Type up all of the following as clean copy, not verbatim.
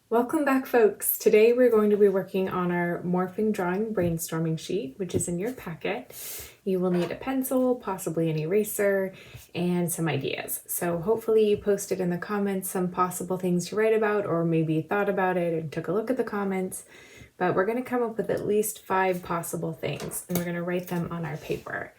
Welcome back, folks. Today we're going to be working on our Morphing Drawing Brainstorming sheet, which is in your packet. You will need a pencil, possibly an eraser, and some ideas. So hopefully you posted in the comments some possible things to write about, or maybe thought about it and took a look at the comments. But we're going to come up with at least 5 possible things, and we're going to write them on our paper.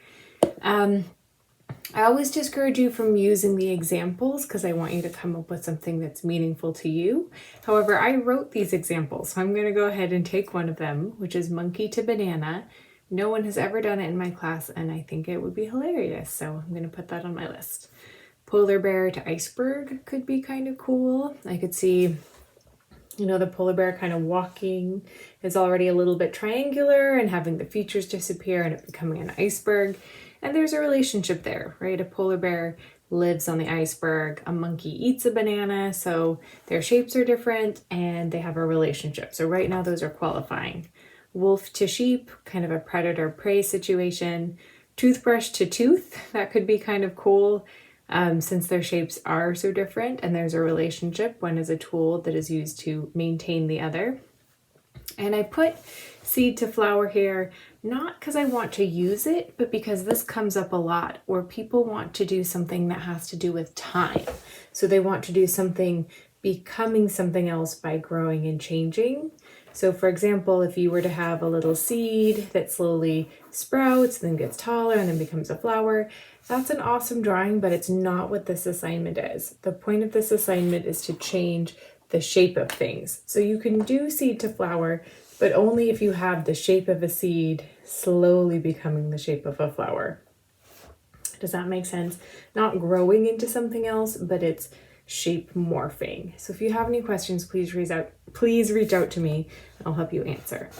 I always discourage you from using the examples because I want you to come up with something that's meaningful to you. However, I wrote these examples, so I'm going to go ahead and take one of them, which is monkey to banana. No one has ever done it in my class, and I think it would be hilarious, so I'm going to put that on my list. Polar bear to iceberg could be kind of cool. I could see, the polar bear kind of walking is already a little bit triangular and having the features disappear and it becoming an iceberg. And there's a relationship there, right? A polar bear lives on the iceberg, a monkey eats a banana, so their shapes are different and they have a relationship. So right now those are qualifying. Wolf to sheep, kind of a predator-prey situation. Toothbrush to tooth, that could be kind of cool since their shapes are so different and there's a relationship. One is a tool that is used to maintain the other. And I put seed to flower here, not because I want to use it, but because this comes up a lot where people want to do something that has to do with time. So they want to do something becoming something else by growing and changing. So for example, if you were to have a little seed that slowly sprouts, then gets taller and then becomes a flower, that's an awesome drawing, but it's not what this assignment is. The point of this assignment is to change the shape of things. So you can do seed to flower, but only if you have the shape of a seed slowly becoming the shape of a flower. Does that make sense? Not growing into something else, but it's shape morphing. So if you have any questions, please reach out to me. I'll help you answer.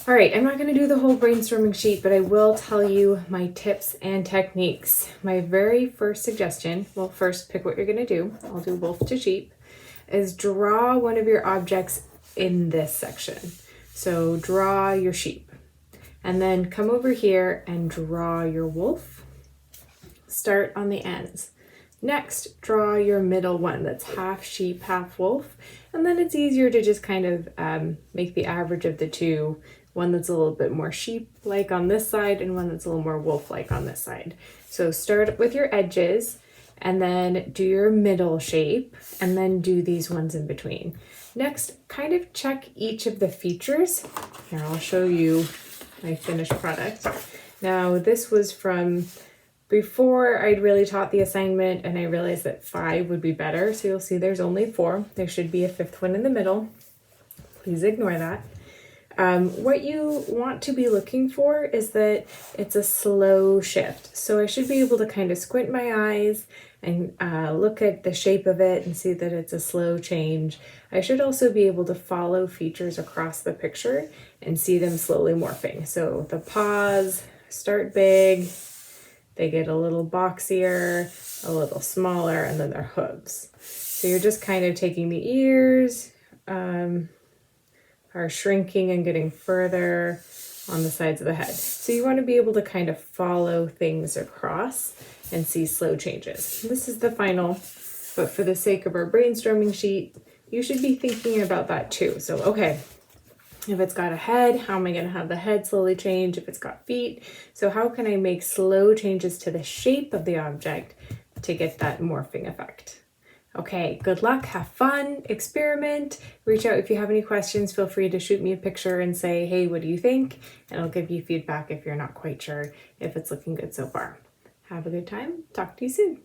All right, I'm not going to do the whole brainstorming sheet, but I will tell you my tips and techniques. My very first suggestion, well, first pick what you're going to do. I'll do wolf to sheep, is draw one of your objects in this section. So draw your sheep and then come over here and draw your wolf. Start on the ends. Next, draw your middle one that's half sheep, half wolf. And then it's easier to just kind of make the average of the two, one that's a little bit more sheep-like on this side and one that's a little more wolf-like on this side. So start with your edges and then do your middle shape and then do these ones in between. Next, kind of check each of the features. Here, I'll show you my finished product. Now, this was from before I'd really taught the assignment and I realized that 5 would be better. So you'll see there's only 4. There should be a 5th one in the middle. Please ignore that. What you want to be looking for is that it's a slow shift. So I should be able to kind of squint my eyes and look at the shape of it and see that it's a slow change. I should also be able to follow features across the picture and see them slowly morphing. So the paws start big, they get a little boxier, a little smaller, and then their hooves. So you're just kind of taking the ears, are shrinking and getting further on the sides of the head. So you want to be able to kind of follow things across and see slow changes. This is the final, but for the sake of our brainstorming sheet, you should be thinking about that too. So, okay, if it's got a head, how am I going to have the head slowly change? If it's got feet, so how can I make slow changes to the shape of the object to get that morphing effect? Okay, good luck, have fun, experiment, reach out if you have any questions. Feel free to shoot me a picture and say, hey, what do you think? And I'll give you feedback if you're not quite sure if it's looking good so far. Have a good time. Talk to you soon.